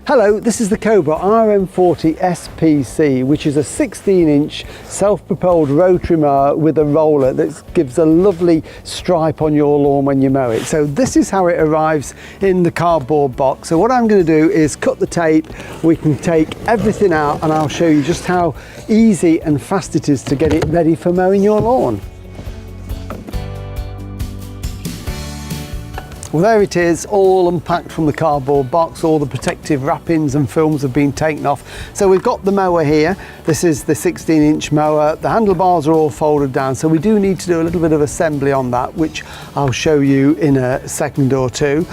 Hello, this is the Cobra RM40SPC, which is a 16-inch self-propelled rotary mower with a roller that gives a lovely stripe on your lawn when you mow it. So this is how it arrives in the cardboard box. So what I'm going to do is cut the tape. We can take everything out and I'll show you just how easy and fast it is to get it ready for mowing your lawn. Well, there it is, all unpacked from the cardboard box. All the protective wrappings and films have been taken off. So we've got the mower here. This is the 16-inch mower. The handlebars are all folded down, so we do need to do a little bit of assembly on that, which I'll show you in a second or two.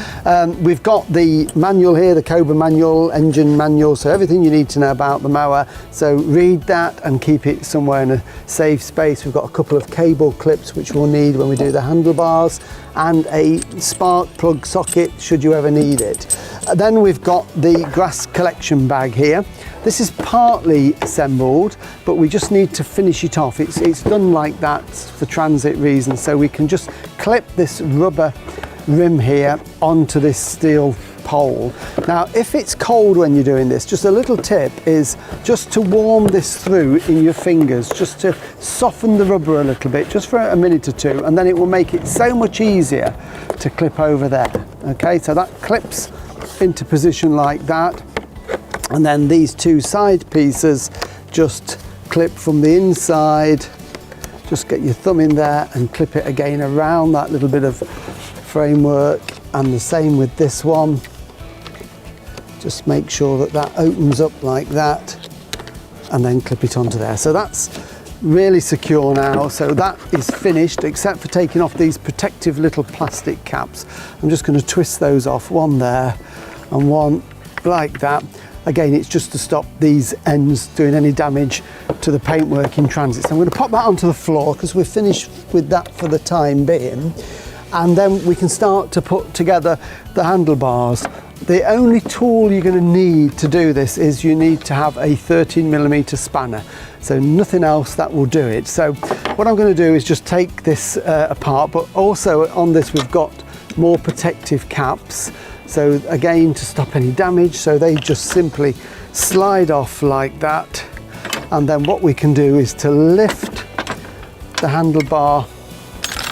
We've got the manual here, the Cobra manual, engine manual, so everything you need to know about the mower. So read that and keep it somewhere in a safe space. We've got a couple of cable clips which we'll need when we do the handlebars, and a spark plug socket should you ever need it. Then we've got the grass collection bag here. This is partly assembled, but we just need to finish it off. It's done like that for transit reasons, so we can just clip this rubber rim here onto this steel pole. Now, if it's cold when you're doing this, just a little tip is just to warm this through in your fingers, just to soften the rubber a little bit, just for a minute or two, and then it will make it so much easier to clip over there. Okay, so that clips into position like that, and then these two side pieces just clip from the inside. Just get your thumb in there and clip it again around that little bit of framework, and the same with this one. Just make sure that that opens up like that, and then clip it onto there. So that's really secure now. So that is finished, except for taking off these protective little plastic caps. I'm just going to twist those off, one there and one like that. Again, it's just to stop these ends doing any damage to the paintwork in transit. So I'm going to pop that onto the floor because we're finished with that for the time being. And then we can start to put together the handlebars. The only tool you're going to need to do this is you need to have a 13mm spanner. So nothing else that will do it. So what I'm going to do is just take this apart, but also on this we've got more protective caps. So again, to stop any damage, so they just simply slide off like that. And then what we can do is to lift the handlebar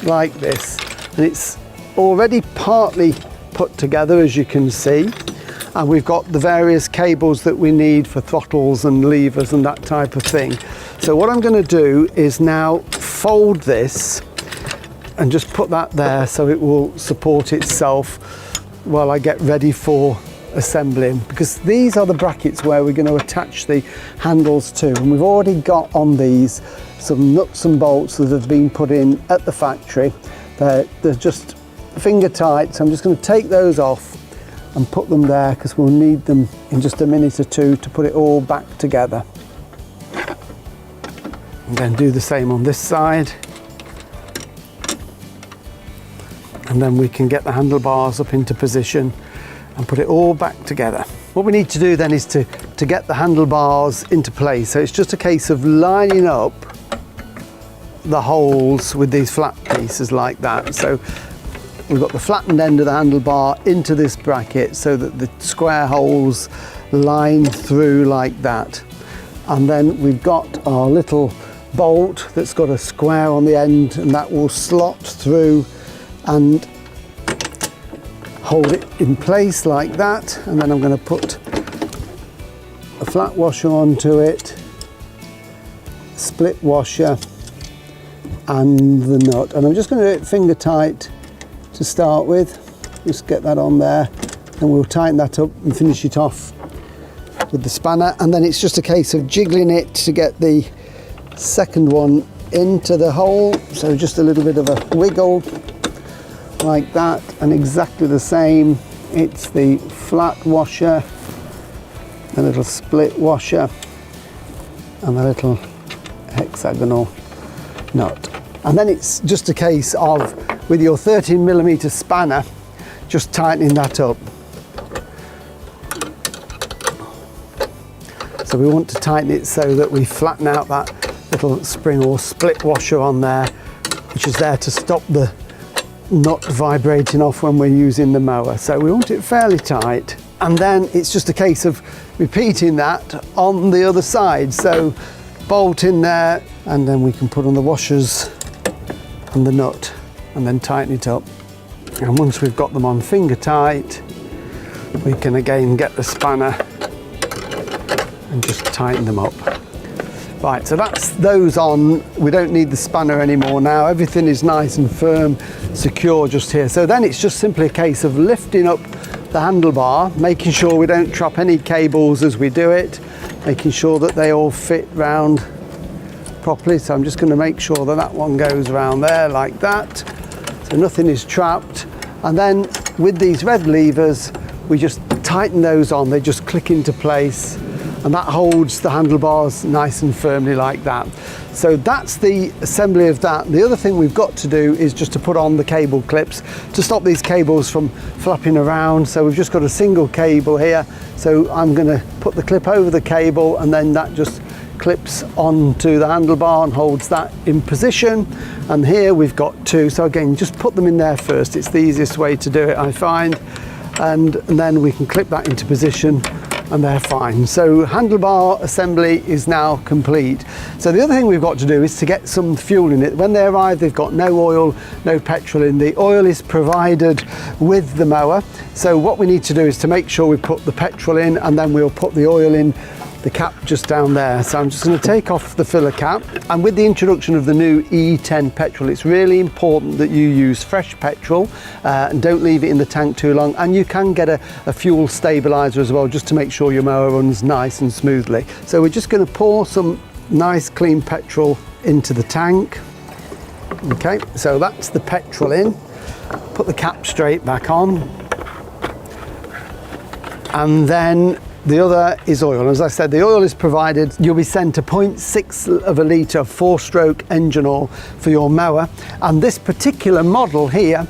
like this. And it's already partly put together, as you can see, and we've got the various cables that we need for throttles and levers and that type of thing. So what I'm going to do is now fold this and just put that there so it will support itself while I get ready for assembling, because these are the brackets where we're going to attach the handles to, and we've already got on these some nuts and bolts that have been put in at the factory. They're just finger tight, so I'm just going to take those off and put them there because we'll need them in just a minute or two to put it all back together. And then do the same on this side, and then we can get the handlebars up into position and put it all back together. What we need to do then is to get the handlebars into place. So it's just a case of lining up the holes with these flat pieces like that. So we've got the flattened end of the handlebar into this bracket so that the square holes line through like that. And then we've got our little bolt that's got a square on the end, and that will slot through and hold it in place like that. And then I'm going to put a flat washer onto it, split washer, and the nut. And I'm just going to do it finger tight to start with. Just get that on there, and we'll tighten that up and finish it off with the spanner. And then it's just a case of jiggling it to get the second one into the hole. So just a little bit of a wiggle like that, and exactly the same. It's the flat washer, the little split washer, and the little hexagonal nut. And then it's just a case of, with your 13mm spanner, just tightening that up. So we want to tighten it so that we flatten out that little spring or split washer on there, which is there to stop the nut vibrating off when we're using the mower. So we want it fairly tight, and then it's just a case of repeating that on the other side. So bolt in there, and then we can put on the washers and the nut and then tighten it up. And once we've got them on finger tight, we can again get the spanner and just tighten them up. Right, so that's those on. We don't need the spanner anymore now. Everything is nice and firm, secure just here. So then it's just simply a case of lifting up the handlebar, making sure we don't trap any cables as we do it, making sure that they all fit round properly. So I'm just going to make sure that that one goes around there like that, so nothing is trapped. And then with these red levers, we just tighten those on. They just click into place, and that holds the handlebars nice and firmly like that. So that's the assembly of that. The other thing we've got to do is just to put on the cable clips to stop these cables from flapping around. So we've just got a single cable here. So I'm going to put the clip over the cable, and then that just clips onto the handlebar and holds that in position. And here we've got two. So again, just put them in there first. It's the easiest way to do it, I find. And then we can clip that into position, and they're fine. So handlebar assembly is now complete. So the other thing we've got to do is to get some fuel in it. When they arrive, they've got no oil, no petrol in. The oil is provided with the mower. So what we need to do is to make sure we put the petrol in, and then we'll put the oil in the cap just down there. So I'm just going to take off the filler cap, and with the introduction of the new E10 petrol, it's really important that you use fresh petrol and don't leave it in the tank too long. And you can get a fuel stabilizer as well, just to make sure your mower runs nice and smoothly. So we're just going to pour some nice clean petrol into the tank. Okay, so that's the petrol in. Put the cap straight back on, and then the other is oil. As I said, the oil is provided. You'll be sent a 0.6 of a litre 4-stroke engine oil for your mower, and this particular model here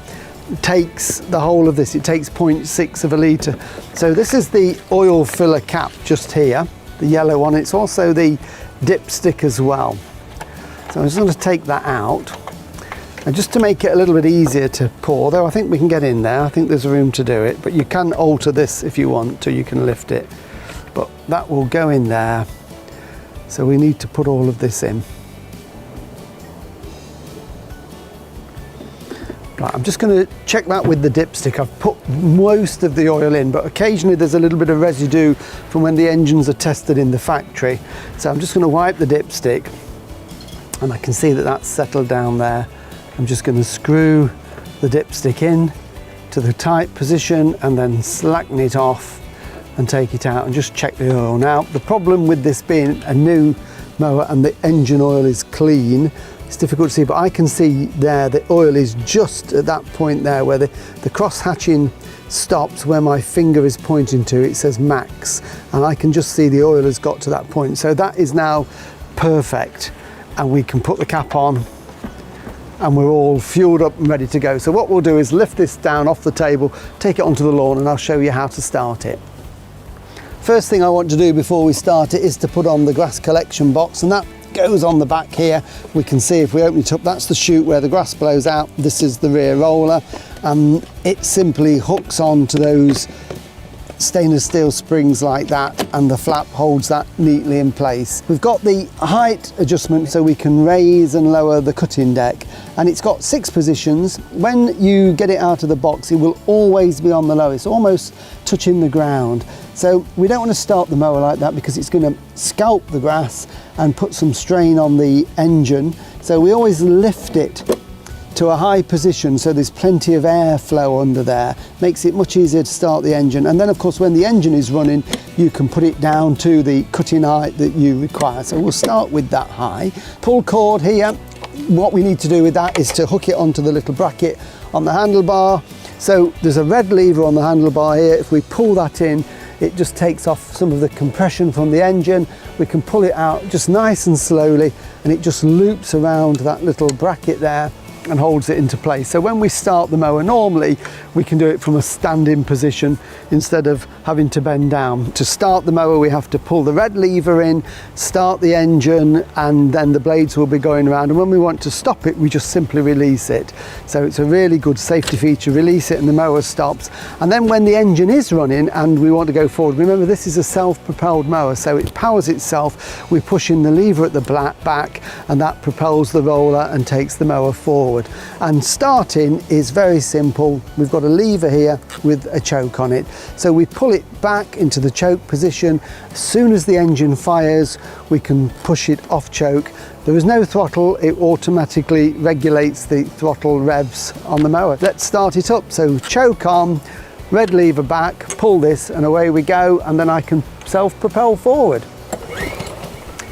takes the whole of this. It takes 0.6 of a litre. So this is the oil filler cap just here, the yellow one. It's also the dipstick as well. So I'm just going to take that out, and just to make it a little bit easier to pour, though I think we can get in there, I think there's room to do it, but you can alter this if you want to, you can lift it, but that will go in there. So we need to put all of this in. Right, I'm just going to check that with the dipstick. I've put most of the oil in, but occasionally there's a little bit of residue from when the engines are tested in the factory. So I'm just going to wipe the dipstick, and I can see that that's settled down there. I'm just going to screw the dipstick in to the tight position, and then slacken it off and take it out and just check the oil. Now, the problem with this being a new mower and the engine oil is clean, it's difficult to see, but I can see there the oil is just at that point there where the cross hatching stops, where my finger is pointing to. It says max, and I can just see the oil has got to that point. So that is now perfect, and we can put the cap on, and we're all fueled up and ready to go. So what we'll do is lift this down off the table, take it onto the lawn, and I'll show you how to start it. First thing I want to do before we start it is to put on the grass collection box, and that goes on the back here. We can see if we open it up, that's the chute where the grass blows out. This is the rear roller, and it simply hooks on to those stainless steel springs like that, and the flap holds that neatly in place. We've got the height adjustment so we can raise and lower the cutting deck, and it's got 6 positions. When you get it out of the box, it will always be on the lowest, almost touching the ground. So we don't want to start the mower like that, because it's going to scalp the grass and put some strain on the engine. So we always lift it to a high position so there's plenty of airflow under there. Makes it much easier to start the engine. And then of course when the engine is running, you can put it down to the cutting height that you require. So we'll start with that high. Pull cord here. What we need to do with that is to hook it onto the little bracket on the handlebar. So there's a red lever on the handlebar here. If we pull that in, it just takes off some of the compression from the engine. We can pull it out just nice and slowly, and it just loops around that little bracket there, and holds it into place. So when we start the mower normally, we can do it from a standing position instead of having to bend down. To start the mower, we have to pull the red lever in, start the engine, and then the blades will be going around. And when we want to stop it, we just simply release it. So it's a really good safety feature. Release it and the mower stops. And then when the engine is running and we want to go forward, remember this is a self-propelled mower, so it powers itself. We push in the lever at the back and that propels the roller and takes the mower forward. And starting is very simple. We've got a lever here with a choke on it. So we pull it back into the choke position. As soon as the engine fires, we can push it off choke. There is no throttle, it automatically regulates the throttle revs on the mower. Let's start it up. So choke on, red lever back, pull this and away we go, and then I can self-propel forward.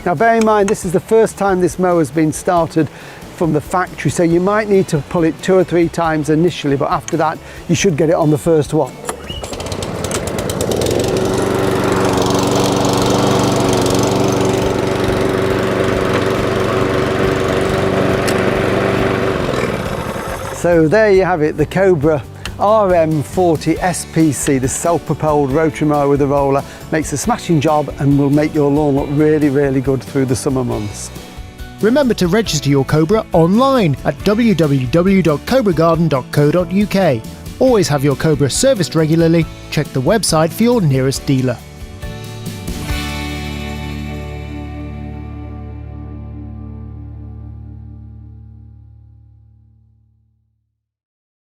Now bear in mind, this is the first time this mower has been started from the factory, so you might need to pull it 2 or 3 times initially, but after that you should get it on the first one. So there you have it, the Cobra RM40SPC, the self-propelled rotary mower with a roller. Makes a smashing job and will make your lawn look really, really good through the summer months. Remember to register your Cobra online at www.cobragarden.co.uk. Always have your Cobra serviced regularly. Check the website for your nearest dealer.